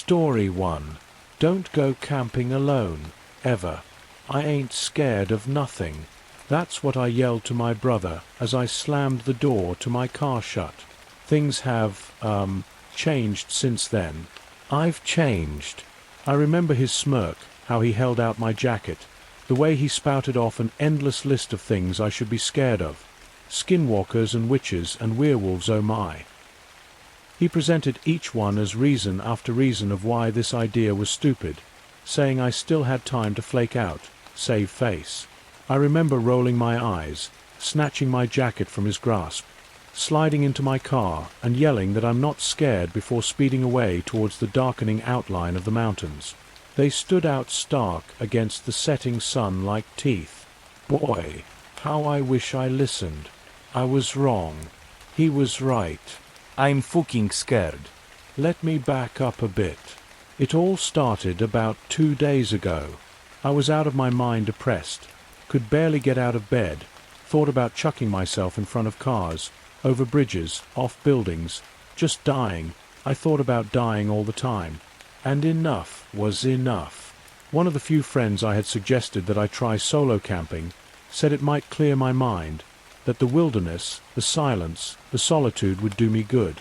Story 1. Don't go camping alone, ever. I ain't scared of nothing. That's what I yelled to my brother as I slammed the door to my car shut. Things have, changed since then. I've changed. I remember his smirk, how he held out my jacket, the way he spouted off an endless list of things I should be scared of. Skinwalkers and witches and werewolves, oh my. He presented each one as reason after reason of why this idea was stupid, saying I still had time to flake out, save face. I remember rolling my eyes, snatching my jacket from his grasp, sliding into my car and yelling that I'm not scared before speeding away towards the darkening outline of the mountains. They stood out stark against the setting sun like teeth. Boy, how I wish I listened. I was wrong. He was right. I'm fucking scared. Let me back up a bit. It all started about 2 days ago. I was out of my mind depressed, could barely get out of bed, thought about chucking myself in front of cars, over bridges, off buildings, just dying. I thought about dying all the time. And enough was enough. One of the few friends I had suggested that I try solo camping said it might clear my mind, that the wilderness, the silence, the solitude would do me good.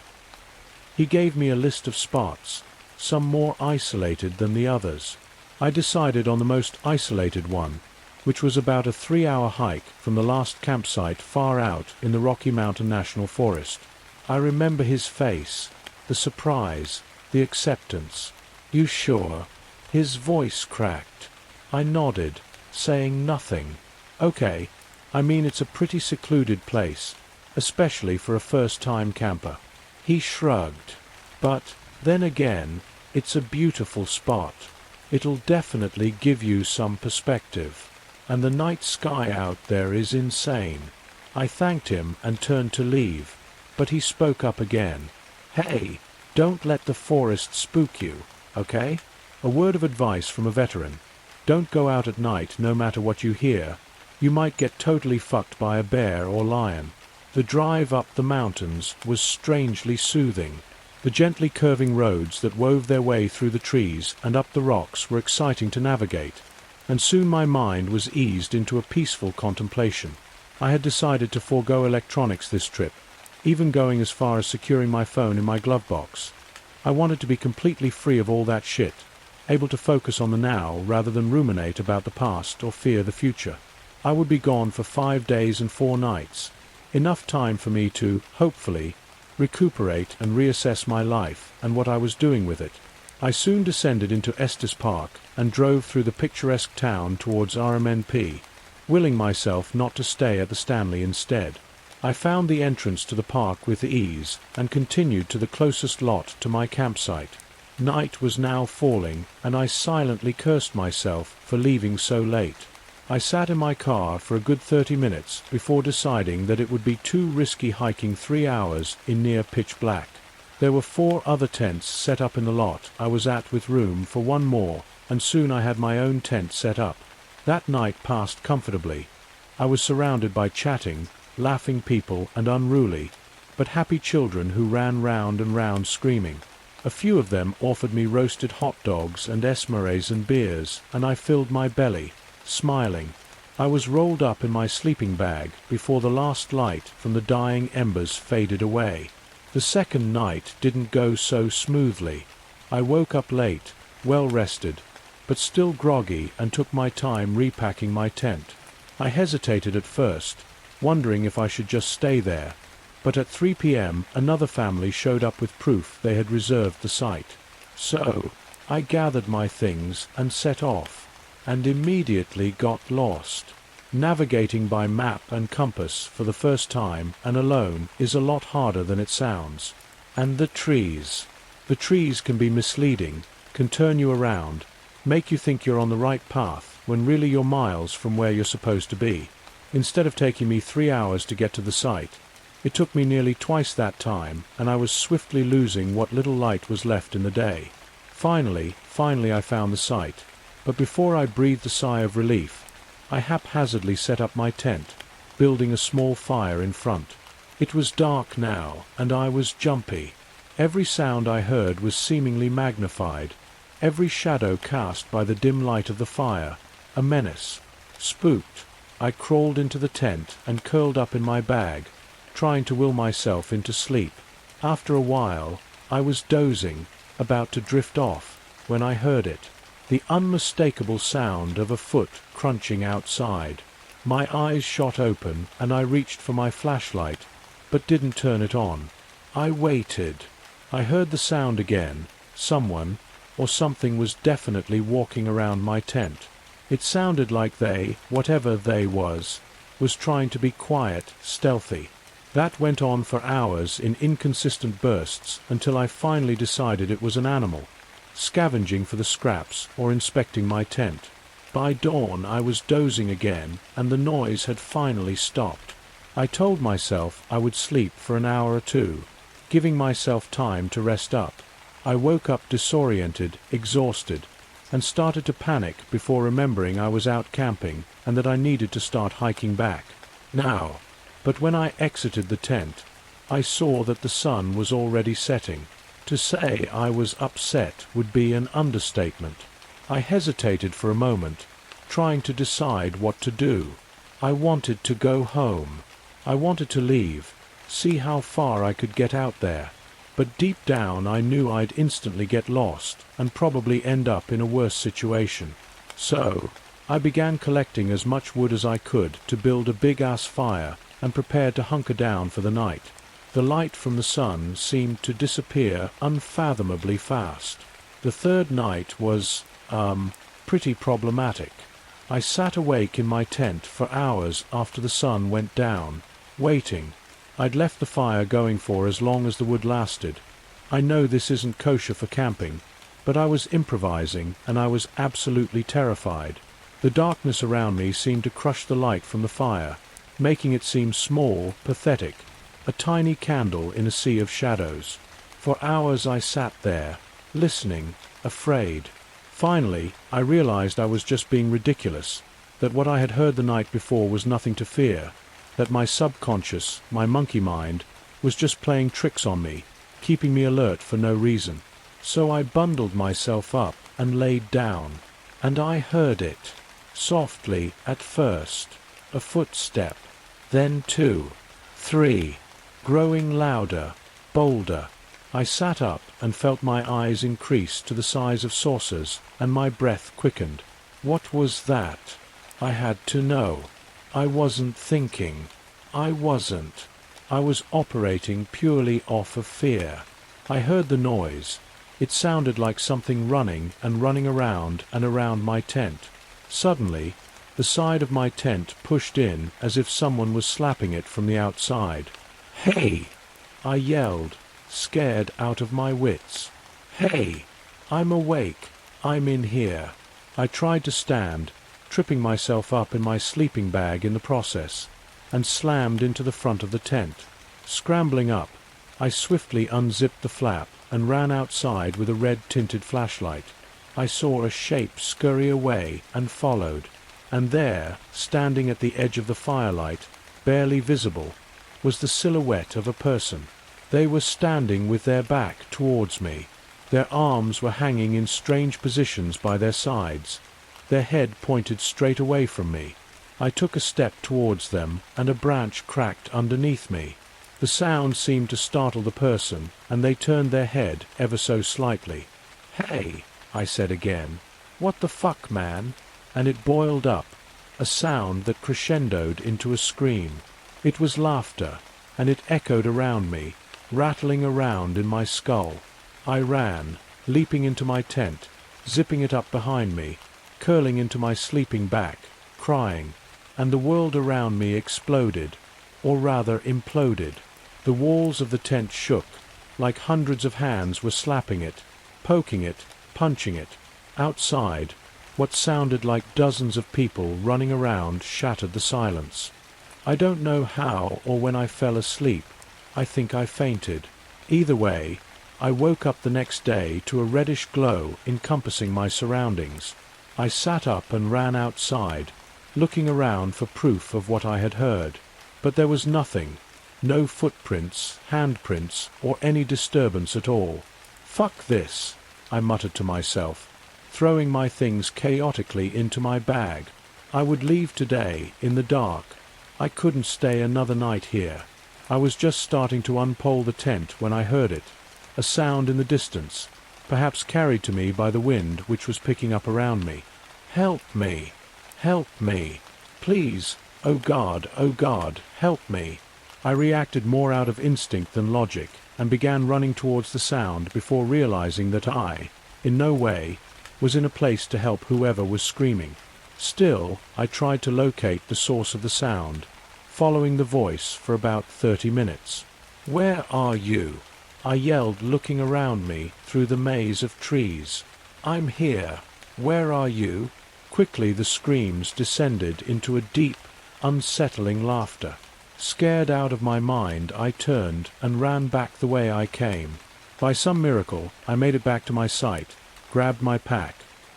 He gave me a list of spots, some more isolated than the others. I decided on the most isolated one, which was about a 3-hour hike from the last campsite far out in the Rocky Mountain National Forest. I remember his face, the surprise, the acceptance. You sure? His voice cracked. I nodded, saying nothing. Okay. I mean, it's a pretty secluded place, especially for a first-time camper. He shrugged. But, then again, it's a beautiful spot. It'll definitely give you some perspective. And the night sky out there is insane. I thanked him and turned to leave, but he spoke up again. Hey, don't let the forest spook you, okay? A word of advice from a veteran. Don't go out at night no matter what you hear. You might get totally fucked by a bear or lion. The drive up the mountains was strangely soothing. The gently curving roads that wove their way through the trees and up the rocks were exciting to navigate, and soon my mind was eased into a peaceful contemplation. I had decided to forego electronics this trip, even going as far as securing my phone in my glove box. I wanted to be completely free of all that shit, able to focus on the now rather than ruminate about the past or fear the future. I would be gone for 5 days and 4 nights, enough time for me to, hopefully, recuperate and reassess my life and what I was doing with it. I soon descended into Estes Park and drove through the picturesque town towards RMNP, willing myself not to stay at the Stanley instead. I found the entrance to the park with ease and continued to the closest lot to my campsite. Night was now falling, and I silently cursed myself for leaving so late. I sat in my car for a good 30 minutes before deciding that it would be too risky hiking 3 hours in near pitch black. There were 4 other tents set up in the lot I was at with room for one more, and soon I had my own tent set up. That night passed comfortably. I was surrounded by chatting, laughing people and unruly, but happy children who ran round and round screaming. A few of them offered me roasted hot dogs and esmeraldas and beers, and I filled my belly, smiling. I was rolled up in my sleeping bag before the last light from the dying embers faded away. The second night didn't go so smoothly. I woke up late, well rested, but still groggy, and took my time repacking my tent. I hesitated at first, wondering if I should just stay there, but at 3 p.m. another family showed up with proof they had reserved the site. So, I gathered my things and set off, and immediately got lost. Navigating by map and compass for the first time and alone is a lot harder than it sounds. And the trees. The trees can be misleading, can turn you around, make you think you're on the right path when really you're miles from where you're supposed to be. Instead of taking me 3 hours to get to the site, it took me nearly twice that time, and I was swiftly losing what little light was left in the day. Finally I found the site. But before I breathed a sigh of relief, I haphazardly set up my tent, building a small fire in front. It was dark now, and I was jumpy. Every sound I heard was seemingly magnified, every shadow cast by the dim light of the fire, a menace. Spooked, I crawled into the tent and curled up in my bag, trying to will myself into sleep. After a while, I was dozing, about to drift off, when I heard it. The unmistakable sound of a foot crunching outside. My eyes shot open and I reached for my flashlight, but didn't turn it on. I waited. I heard the sound again. Someone, or something, was definitely walking around my tent. It sounded like they, whatever they was trying to be quiet, stealthy. That went on for hours in inconsistent bursts until I finally decided it was an animal, scavenging for the scraps or inspecting my tent. By dawn I was dozing again and the noise had finally stopped. I told myself I would sleep for an hour or two, giving myself time to rest up. I woke up disoriented, exhausted, and started to panic before remembering I was out camping and that I needed to start hiking back. Now, but when I exited the tent, I saw that the sun was already setting. To say I was upset would be an understatement. I hesitated for a moment, trying to decide what to do. I wanted to go home. I wanted to leave, see how far I could get out there. But deep down I knew I'd instantly get lost and probably end up in a worse situation. So, I began collecting as much wood as I could to build a big-ass fire and prepared to hunker down for the night. The light from the sun seemed to disappear unfathomably fast. The third night was, pretty problematic. I sat awake in my tent for hours after the sun went down, waiting. I'd left the fire going for as long as the wood lasted. I know this isn't kosher for camping, but I was improvising and I was absolutely terrified. The darkness around me seemed to crush the light from the fire, making it seem small, pathetic, a tiny candle in a sea of shadows. For hours I sat there, listening, afraid. Finally, I realized I was just being ridiculous, that what I had heard the night before was nothing to fear, that my subconscious, my monkey mind, was just playing tricks on me, keeping me alert for no reason. So I bundled myself up and laid down, and I heard it, softly at first, a footstep, then 2, 3, growing louder, bolder. I sat up and felt my eyes increase to the size of saucers, and my breath quickened. What was that? I had to know. I wasn't thinking. I wasn't. I was operating purely off of fear. I heard the noise. It sounded like something running and running around and around my tent. Suddenly, the side of my tent pushed in as if someone was slapping it from the outside. "Hey!" I yelled, scared out of my wits. "Hey! I'm awake. I'm in here." I tried to stand, tripping myself up in my sleeping bag in the process, and slammed into the front of the tent. Scrambling up, I swiftly unzipped the flap and ran outside with a red-tinted flashlight. I saw a shape scurry away and followed, and there, standing at the edge of the firelight, barely visible, was the silhouette of a person. They were standing with their back towards me. Their arms were hanging in strange positions by their sides. Their head pointed straight away from me. I took a step towards them, and a branch cracked underneath me. The sound seemed to startle the person, and they turned their head ever so slightly. "Hey!" I said again. "What the fuck, man?" And it boiled up, a sound that crescendoed into a scream. It was laughter, and it echoed around me, rattling around in my skull. I ran, leaping into my tent, zipping it up behind me, curling into my sleeping back, crying, and the world around me exploded, or rather imploded. The walls of the tent shook, like hundreds of hands were slapping it, poking it, punching it. Outside, what sounded like dozens of people running around shattered the silence. I don't know how or when I fell asleep. I think I fainted. Either way, I woke up the next day to a reddish glow encompassing my surroundings. I sat up and ran outside, looking around for proof of what I had heard. But there was nothing. No footprints, handprints, or any disturbance at all. "Fuck this," I muttered to myself, throwing my things chaotically into my bag. I would leave today, in the dark. I couldn't stay another night here. I was just starting to unpole the tent when I heard it. A sound in the distance, perhaps carried to me by the wind which was picking up around me. "Help me! Help me! Please! Oh God, help me!" I reacted more out of instinct than logic, and began running towards the sound before realizing that I, in no way, was in a place to help whoever was screaming. Still, I tried to locate the source of the sound, following the voice for about 30 minutes. "Where are you?" I yelled, looking around me through the maze of trees. "I'm here. Where are you?" Quickly the screams descended into a deep, unsettling laughter. Scared out of my mind, I turned and ran back the way I came. By some miracle, I made it back to my site, grabbed my pack,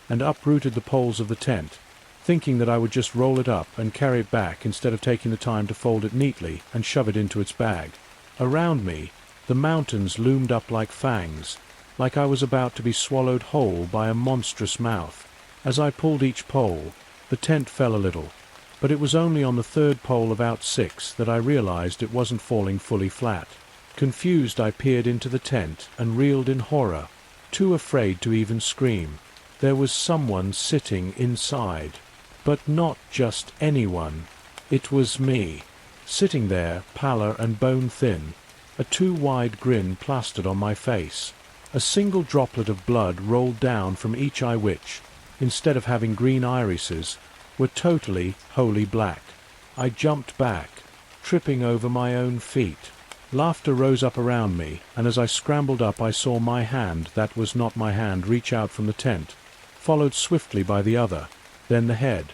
and uprooted the poles of the tent, thinking that I would just roll it up and carry it back instead of taking the time to fold it neatly and shove it into its bag. Around me, the mountains loomed up like fangs, like I was about to be swallowed whole by a monstrous mouth. As I pulled each pole, the tent fell a little, but it was only on the third pole of out 6 that I realized it wasn't falling fully flat. Confused, I peered into the tent and reeled in horror, too afraid to even scream. There was someone sitting inside. But not just anyone. It was me, sitting there, pallor and bone-thin, a too-wide grin plastered on my face. A single droplet of blood rolled down from each eye which, instead of having green irises, were totally, wholly black. I jumped back, tripping over my own feet. Laughter rose up around me, and as I scrambled up I saw my hand that was not my hand reach out from the tent, followed swiftly by the other, then the head.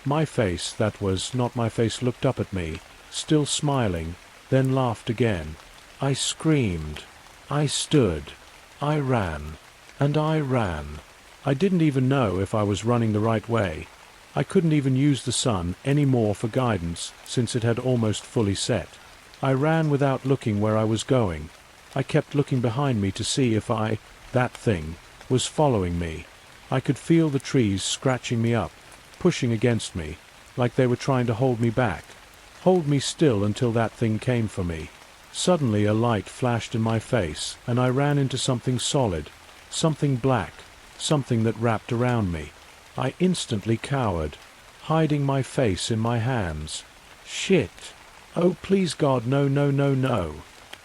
My face that was not my face looked up at me, still smiling, then laughed again. I screamed. I stood. I ran. And I ran. I didn't even know if I was running the right way. I couldn't even use the sun any more for guidance since it had almost fully set. I ran without looking where I was going. I kept looking behind me to see if that thing, was following me. I could feel the trees scratching me up, pushing against me, like they were trying to hold me back, hold me still until that thing came for me. Suddenly a light flashed in my face, and I ran into something solid, something black, something that wrapped around me. I instantly cowered, hiding my face in my hands. Shit! Oh, please God, no, no, no, no!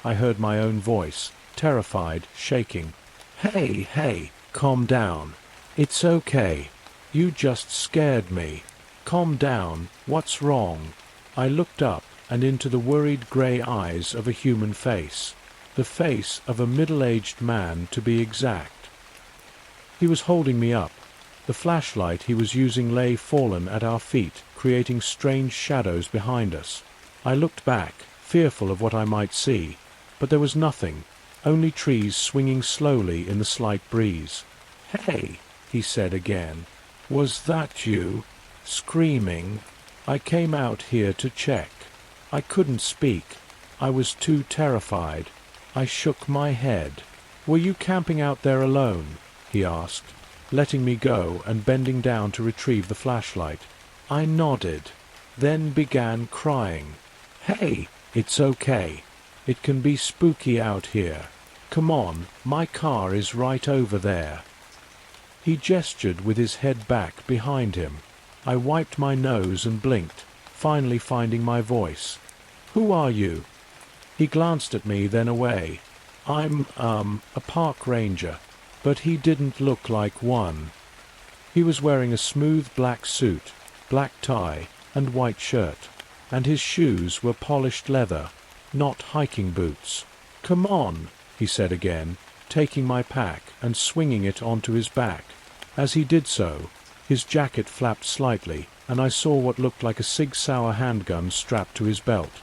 I heard my own voice, terrified, shaking. Hey, calm down. It's okay. You just scared me. Calm down, what's wrong? I looked up and into the worried grey eyes of a human face. The face of a middle-aged man, to be exact. He was holding me up. The flashlight he was using lay fallen at our feet, creating strange shadows behind us. I looked back, fearful of what I might see, but there was nothing, only trees swinging slowly in the slight breeze. "Hey," he said again. "Was that you? Screaming? I came out here to check." I couldn't speak. I was too terrified. I shook my head. "Were you camping out there alone?" he asked, letting me go and bending down to retrieve the flashlight. I nodded, then began crying. "Hey, it's okay. It can be spooky out here. Come on, my car is right over there." He gestured with his head back behind him. I wiped my nose and blinked, finally finding my voice. "Who are you?" He glanced at me, then away. "I'm, a park ranger." But he didn't look like one. He was wearing a smooth black suit, black tie, and white shirt, and his shoes were polished leather, not hiking boots. "Come on," he said again, taking my pack and swinging it onto his back. As he did so, his jacket flapped slightly, and I saw what looked like a Sig Sauer handgun strapped to his belt.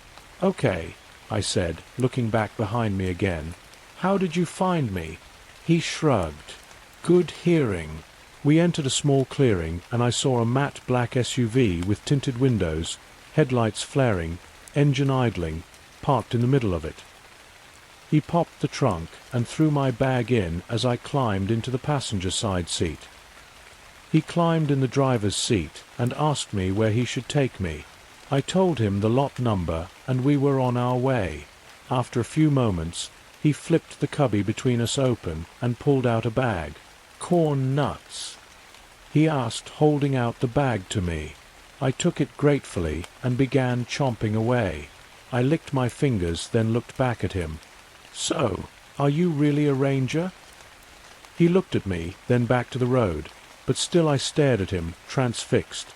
"Okay," I said, looking back behind me again. "How did you find me?" He shrugged. "Good hearing." We entered a small clearing, and I saw a matte black SUV with tinted windows, headlights flaring, engine idling, parked in the middle of it. He popped the trunk and threw my bag in as I climbed into the passenger side seat. He climbed in the driver's seat and asked me where he should take me. I told him the lot number and we were on our way. After a few moments, he flipped the cubby between us open and pulled out a bag. Corn nuts, he asked, holding out the bag to me. I took it gratefully and began chomping away. I licked my fingers, then looked back at him. So, are you really a ranger? He looked at me, then back to the road, but still I stared at him, transfixed.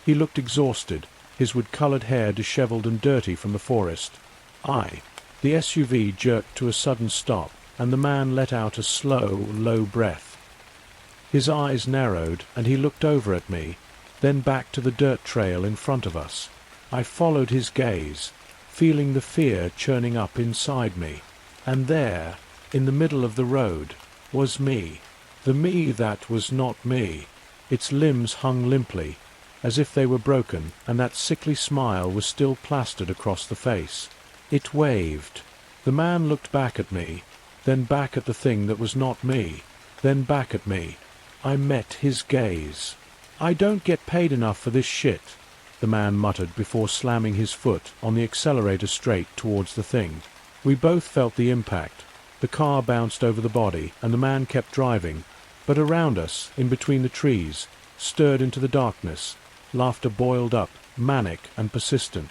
He looked exhausted, his wood-colored hair disheveled and dirty from the forest. The SUV jerked to a sudden stop, and the man let out a slow, low breath. His eyes narrowed, and he looked over at me, then back to the dirt trail in front of us. I followed his gaze, feeling the fear churning up inside me. And there, in the middle of the road, was me. The me that was not me. Its limbs hung limply, as if they were broken, and that sickly smile was still plastered across the face. It waved. The man looked back at me, then back at the thing that was not me, then back at me. I met his gaze. "I don't get paid enough for this shit," the man muttered before slamming his foot on the accelerator straight towards the thing. We both felt the impact. The car bounced over the body, and the man kept driving, but around us, in between the trees, stirred into the darkness, laughter boiled up, manic and persistent.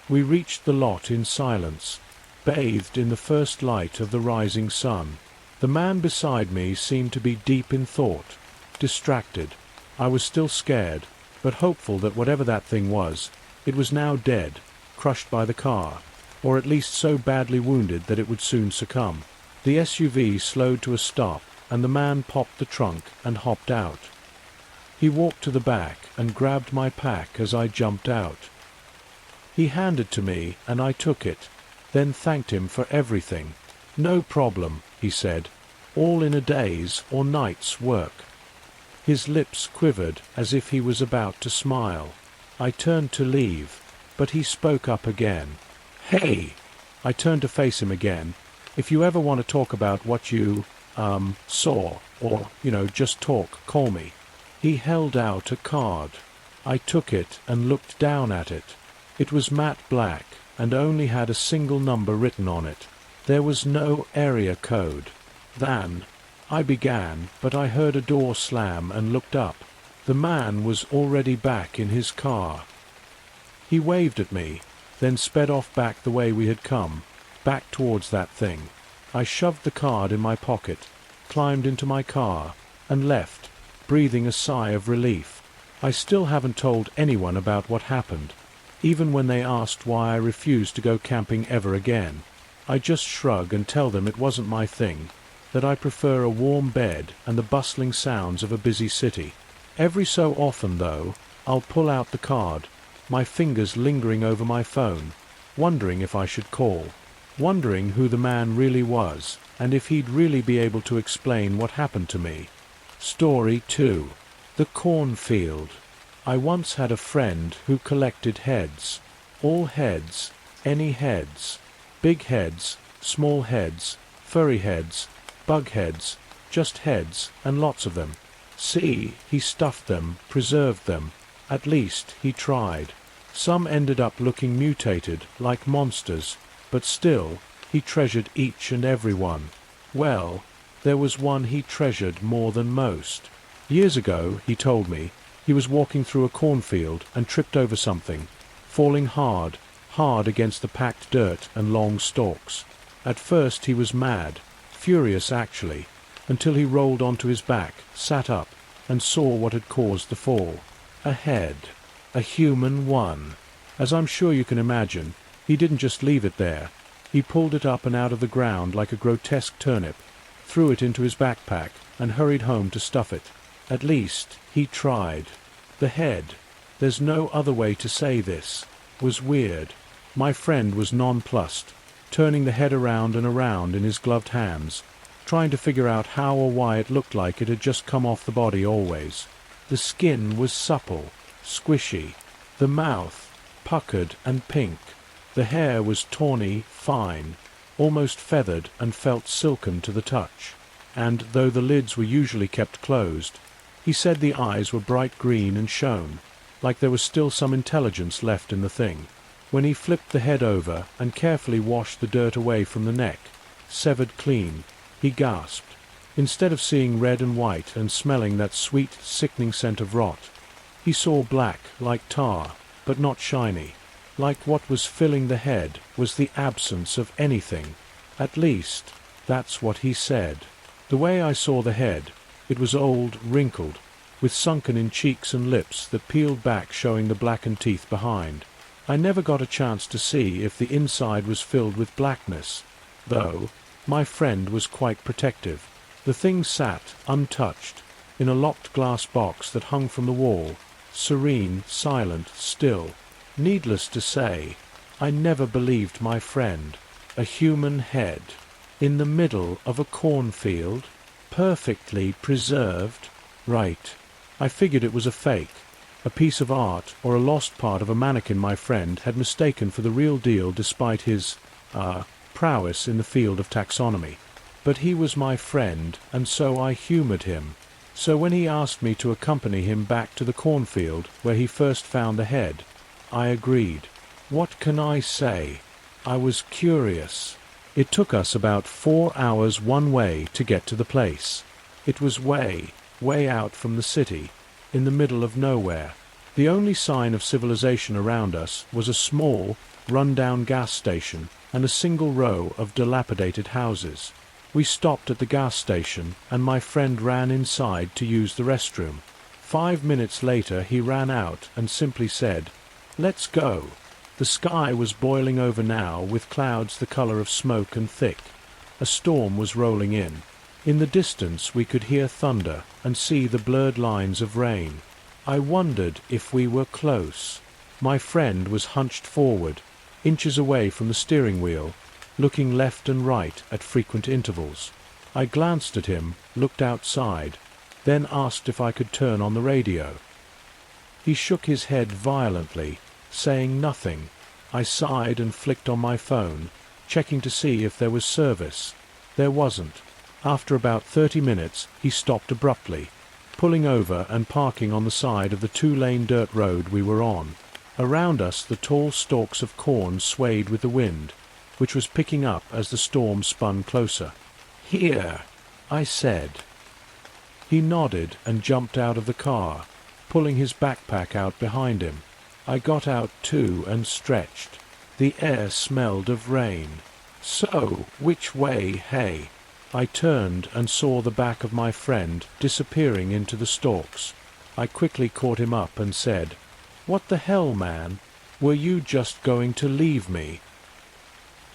We reached the lot in silence, bathed in the first light of the rising sun. The man beside me seemed to be deep in thought, distracted. I was still scared, but hopeful that whatever that thing was, it was now dead, crushed by the car, or at least so badly wounded that it would soon succumb. The SUV slowed to a stop, and the man popped the trunk and hopped out. He walked to the back and grabbed my pack as I jumped out. He handed to me, and I took it, then thanked him for everything. "No problem," he said, "all in a day's or night's work." His lips quivered as if he was about to smile. I turned to leave, but he spoke up again. "Hey!" I turned to face him again. "If you ever want to talk about what you, saw, or, just talk, call me." He held out a card. I took it and looked down at it. It was matte black, and only had a single number written on it. There was no area code. I began, but I heard a door slam and looked up. The man was already back in his car. He waved at me, then sped off back the way we had come, back towards that thing. I shoved the card in my pocket, climbed into my car, and left, breathing a sigh of relief. I still haven't told anyone about what happened, even when they asked why I refused to go camping ever again. I just shrug and tell them it wasn't my thing, that I prefer a warm bed and the bustling sounds of a busy city. Every so often, though, I'll pull out the card, my fingers lingering over my phone, wondering if I should call, wondering who the man really was, and if he'd really be able to explain what happened to me. Story 2. The cornfield. I once had a friend who collected heads. All heads, any heads. Big heads, small heads, furry heads, bug heads, just heads, and lots of them. See, he stuffed them, preserved them. At least, he tried. Some ended up looking mutated, like monsters, but still, he treasured each and every one. Well, there was one he treasured more than most. Years ago, he told me, he was walking through a cornfield and tripped over something, falling hard against the packed dirt and long stalks. At first he was mad, furious actually, until he rolled onto his back, sat up, and saw what had caused the fall. A head. A human one. As I'm sure you can imagine, he didn't just leave it there. He pulled it up and out of the ground like a grotesque turnip, threw it into his backpack, and hurried home to stuff it. At least, he tried. The head, there's no other way to say this, was weird. My friend was nonplussed, turning the head around and around in his gloved hands, trying to figure out how or why it looked like it had just come off the body always. The skin was supple, squishy, the mouth puckered and pink. The hair was tawny, fine, almost feathered, and felt silken to the touch. And, though the lids were usually kept closed, he said the eyes were bright green and shone, like there was still some intelligence left in the thing. When he flipped the head over and carefully washed the dirt away from the neck, severed clean, he gasped. Instead of seeing red and white and smelling that sweet, sickening scent of rot, he saw black, like tar, but not shiny. Like what was filling the head was the absence of anything. At least, that's what he said. The way I saw the head, it was old, wrinkled, with sunken-in cheeks and lips that peeled back showing the blackened teeth behind. I never got a chance to see if the inside was filled with blackness, though my friend was quite protective. The thing sat, untouched, in a locked glass box that hung from the wall, serene, silent, still. Needless to say, I never believed my friend. A human head, in the middle of a cornfield, perfectly preserved. Right. I figured it was a fake, a piece of art or a lost part of a mannequin my friend had mistaken for the real deal despite his, prowess in the field of taxonomy. But he was my friend, and so I humored him. So when he asked me to accompany him back to the cornfield where he first found the head, I agreed. What can I say? I was curious. It took us about 4 hours one way to get to the place. It was way out from the city, in the middle of nowhere. The only sign of civilization around us was a small, run-down gas station and a single row of dilapidated houses. We stopped at the gas station, and my friend ran inside to use the restroom. 5 minutes later he ran out and simply said, "Let's go." The sky was boiling over now with clouds the color of smoke and thick. A storm was rolling in. In the distance we could hear thunder and see the blurred lines of rain. I wondered if we were close. My friend was hunched forward, inches away from the steering wheel, looking left and right at frequent intervals. I glanced at him, looked outside, then asked if I could turn on the radio. He shook his head violently, saying nothing. I sighed and flicked on my phone, checking to see if there was service. There wasn't. After about 30 minutes, he stopped abruptly, pulling over and parking on the side of the 2-lane dirt road we were on. Around us the tall stalks of corn swayed with the wind, which was picking up as the storm spun closer. "Here," I said. He nodded and jumped out of the car, pulling his backpack out behind him. I got out too and stretched. The air smelled of rain. "So, which way, hey?" I turned and saw the back of my friend disappearing into the stalks. I quickly caught him up and said, "What the hell, man? Were you just going to leave me?"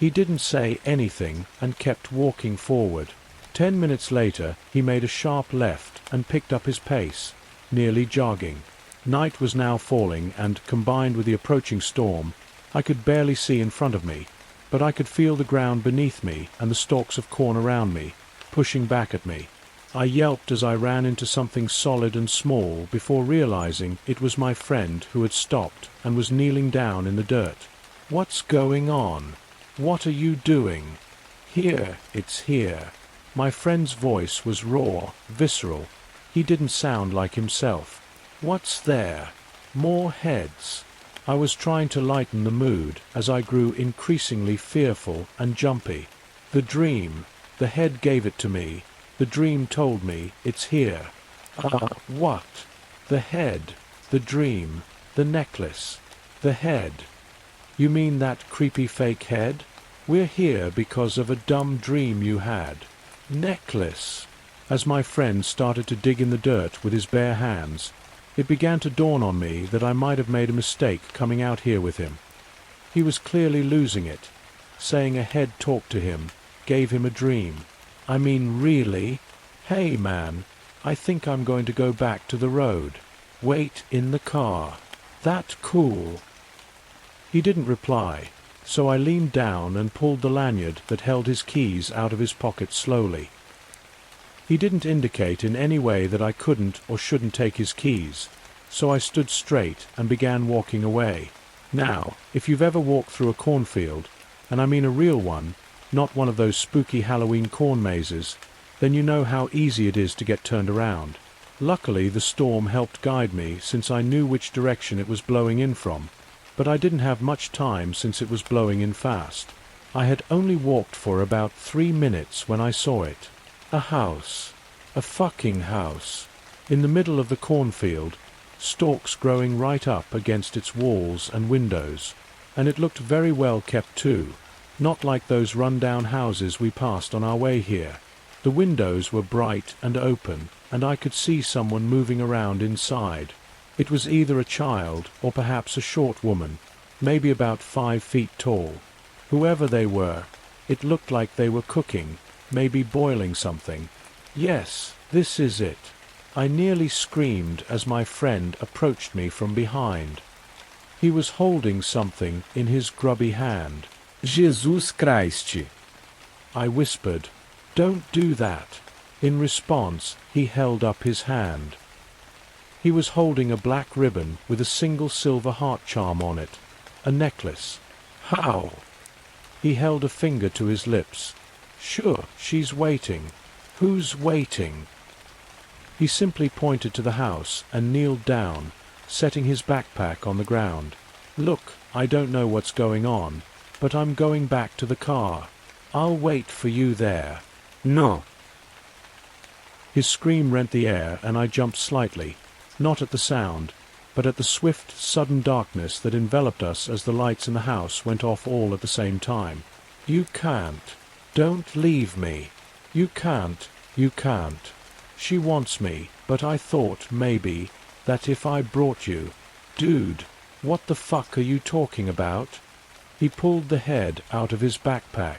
He didn't say anything and kept walking forward. 10 minutes later he made a sharp left and picked up his pace, nearly jogging. Night was now falling and, combined with the approaching storm, I could barely see in front of me, but I could feel the ground beneath me and the stalks of corn around me, pushing back at me. I yelped as I ran into something solid and small before realizing it was my friend who had stopped and was kneeling down in the dirt. "What's going on? What are you doing?" "Here, it's here." My friend's voice was raw, visceral. He didn't sound like himself. "What's there?" "More heads." I was trying to lighten the mood as I grew increasingly fearful and jumpy. "The dream. The head gave it to me. The dream told me it's here." What?" "The head. The dream. The necklace. The head." "You mean that creepy fake head? We're here because of a dumb dream you had." "Necklace." As my friend started to dig in the dirt with his bare hands, it began to dawn on me that I might have made a mistake coming out here with him. He was clearly losing it, saying a head talked to him, gave him a dream. I mean, really? "Hey, man, I think I'm going to go back to the road. Wait in the car." "That cool?" He didn't reply, so I leaned down and pulled the lanyard that held his keys out of his pocket slowly. He didn't indicate in any way that I couldn't or shouldn't take his keys, so I stood straight and began walking away. Now, if you've ever walked through a cornfield, and I mean a real one, not one of those spooky Halloween corn mazes, then you know how easy it is to get turned around. Luckily, the storm helped guide me since I knew which direction it was blowing in from, but I didn't have much time since it was blowing in fast. I had only walked for about 3 minutes when I saw it. A house. A fucking house. In the middle of the cornfield, stalks growing right up against its walls and windows, and it looked very well kept too, not like those run-down houses we passed on our way here. The windows were bright and open, and I could see someone moving around inside. It was either a child or perhaps a short woman, maybe about 5 feet tall. Whoever they were, it looked like they were cooking, maybe boiling something. Yes, this is it. I nearly screamed as my friend approached me from behind. He was holding something in his grubby hand. Jesus Christ. I whispered, "Don't do that." In response, he held up his hand. He was holding a black ribbon with a single silver heart charm on it, a necklace. How? He held a finger to his lips. Sure, she's waiting. Who's waiting? He simply pointed to the house and kneeled down, setting his backpack on the ground. Look, I don't know what's going on, but I'm going back to the car. I'll wait for you there. No. His scream rent the air and I jumped slightly, not at the sound, but at the swift, sudden darkness that enveloped us as the lights in the house went off all at the same time. You can't. Don't leave me. You can't. You can't. She wants me, but I thought, maybe, that if I brought you... Dude, what the fuck are you talking about? He pulled the head out of his backpack.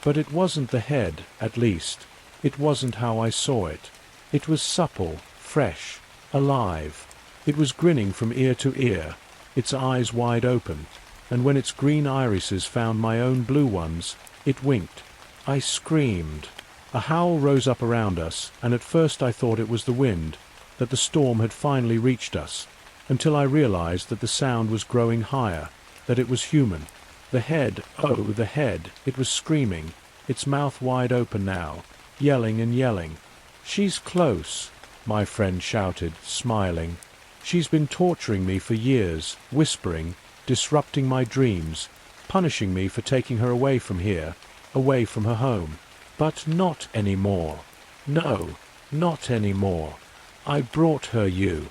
But it wasn't the head, at least. It wasn't how I saw it. It was supple, fresh, alive. It was grinning from ear to ear, its eyes wide open, and when its green irises found my own blue ones, it winked. I screamed. A howl rose up around us, and at first I thought it was the wind, that the storm had finally reached us, until I realized that the sound was growing higher, that it was human. The head, oh, the head, it was screaming, its mouth wide open now, yelling and yelling. She's close, my friend shouted, smiling. She's been torturing me for years, whispering, disrupting my dreams, punishing me for taking her away from here, away from her home. But not anymore. No, not anymore. I brought her you.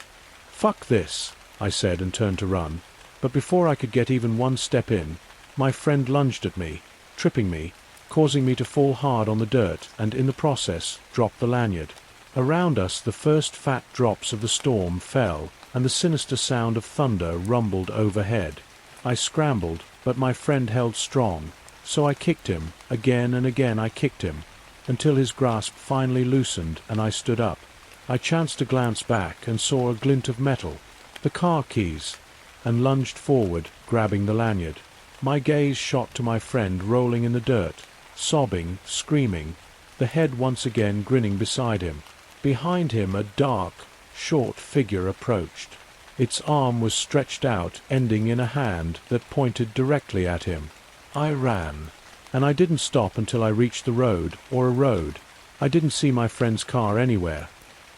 Fuck this, I said and turned to run, but before I could get even one step in, my friend lunged at me, tripping me, causing me to fall hard on the dirt and in the process drop the lanyard. Around us the first fat drops of the storm fell and the sinister sound of thunder rumbled overhead. I scrambled, but my friend held strong, so I kicked him, again and again I kicked him, until his grasp finally loosened and I stood up. I chanced to glance back and saw a glint of metal, the car keys, and lunged forward, grabbing the lanyard. My gaze shot to my friend rolling in the dirt, sobbing, screaming, the head once again grinning beside him. Behind him a dark, short figure approached. Its arm was stretched out, ending in a hand that pointed directly at him. I ran, and I didn't stop until I reached the road, or a road. I didn't see my friend's car anywhere.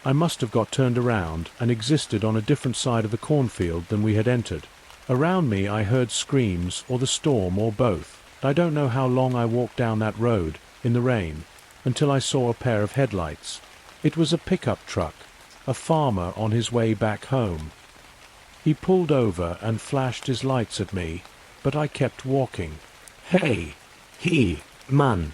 I must have got turned around and existed on a different side of the cornfield than we had entered. Around me I heard screams, or the storm, or both. I don't know how long I walked down that road, in the rain, until I saw a pair of headlights. It was a pickup truck, a farmer on his way back home. He pulled over and flashed his lights at me, but I kept walking. Hey, man,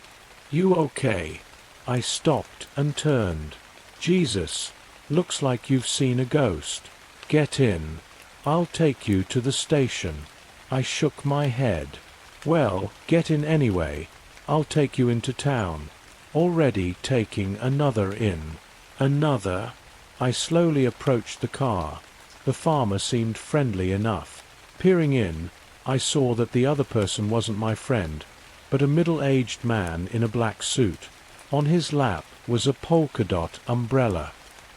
you okay? I stopped and turned. Jesus, looks like you've seen a ghost. Get in. I'll take you to the station. I shook my head. Well, get in anyway. I'll take you into town. Already taking another in. Another? I slowly approached the car. The farmer seemed friendly enough. Peering in, I saw that the other person wasn't my friend, but a middle-aged man in a black suit. On his lap was a polka-dot umbrella.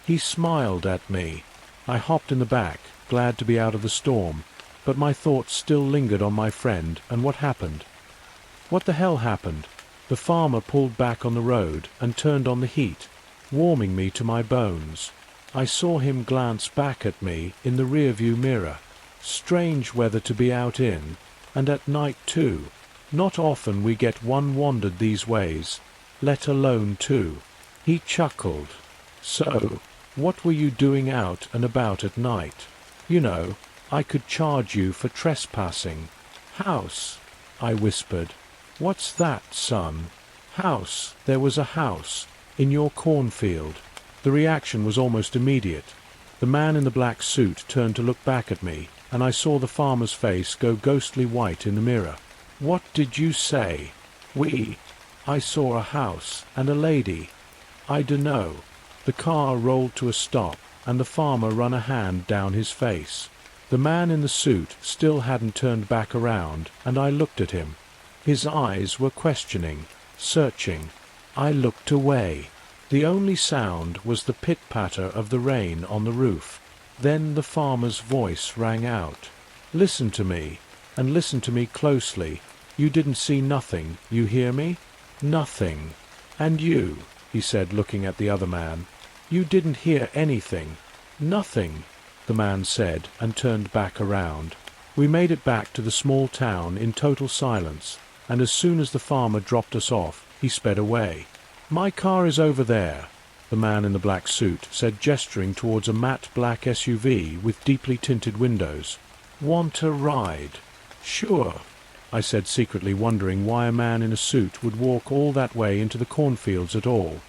He smiled at me. I hopped in the back, glad to be out of the storm, but my thoughts still lingered on my friend and what happened. What the hell happened? The farmer pulled back on the road and turned on the heat, warming me to my bones. I saw him glance back at me in the rearview mirror. Strange weather to be out in, and at night too. Not often we get one wandered these ways, let alone two. He chuckled. So, what were you doing out and about at night? You know, I could charge you for trespassing. House, I whispered. What's that, son? House, there was a house, in your cornfield. The reaction was almost immediate. The man in the black suit turned to look back at me, and I saw the farmer's face go ghostly white in the mirror. What did you say? I saw a house and a lady. I dunno. The car rolled to a stop, and the farmer run a hand down his face. The man in the suit still hadn't turned back around, and I looked at him. His eyes were questioning, searching. I looked away. The only sound was the pit-patter of the rain on the roof. Then the farmer's voice rang out. Listen to me, and listen to me closely. You didn't see nothing, you hear me? Nothing. And you, he said, looking at the other man, you didn't hear anything. Nothing, the man said, and turned back around. We made it back to the small town in total silence, and as soon as the farmer dropped us off, he sped away. My car is over there, the man in the black suit said, gesturing towards a matte black SUV with deeply tinted windows. Want a ride? Sure, I said, secretly wondering why a man in a suit would walk all that way into the cornfields at all,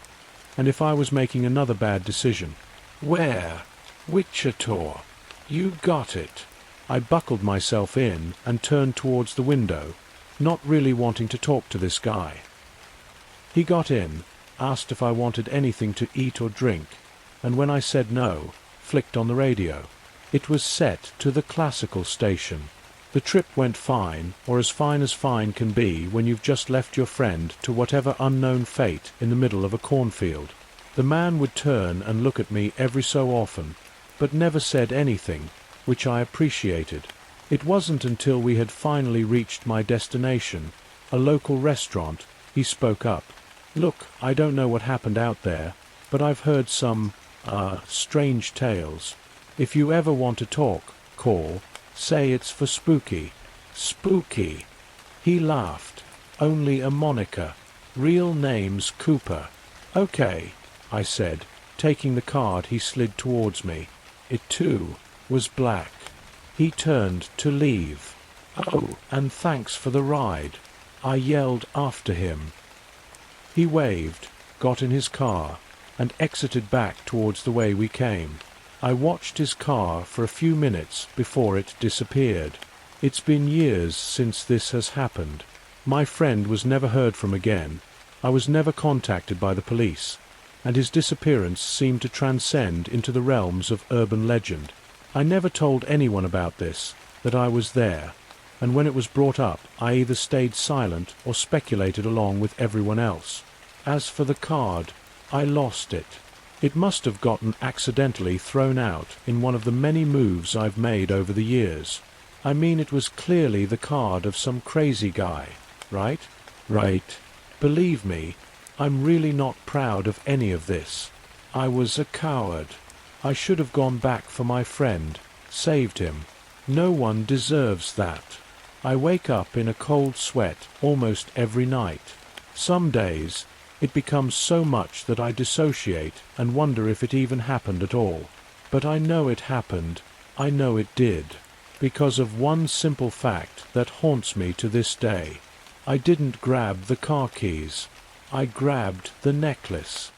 and if I was making another bad decision. Where? Wichita. You got it. I buckled myself in and turned towards the window, not really wanting to talk to this guy. He got in, asked if I wanted anything to eat or drink, and when I said no, flicked on the radio. It was set to the classical station. The trip went fine, or as fine as fine can be when you've just left your friend to whatever unknown fate in the middle of a cornfield. The man would turn and look at me every so often, but never said anything, which I appreciated. It wasn't until we had finally reached my destination, a local restaurant, he spoke up. Look, I don't know what happened out there, but I've heard some, strange tales. If you ever want to talk, call, say it's for Spooky. Spooky. He laughed. Only a moniker. Real name's Cooper. Okay, I said, taking the card he slid towards me. It too was black. He turned to leave. Oh, and thanks for the ride, I yelled after him. He waved, got in his car, and exited back towards the way we came. I watched his car for a few minutes before it disappeared. It's been years since this has happened. My friend was never heard from again. I was never contacted by the police, and his disappearance seemed to transcend into the realms of urban legend. I never told anyone about this, that I was there, and when it was brought up, I either stayed silent or speculated along with everyone else. As for the card, I lost it. It must have gotten accidentally thrown out in one of the many moves I've made over the years. I mean, it was clearly the card of some crazy guy, right? Right. Believe me, I'm really not proud of any of this. I was a coward. I should have gone back for my friend, saved him. No one deserves that. I wake up in a cold sweat almost every night. Some days, it becomes so much that I dissociate and wonder if it even happened at all. But I know it happened. I know it did. Because of one simple fact that haunts me to this day. I didn't grab the car keys. I grabbed the necklace.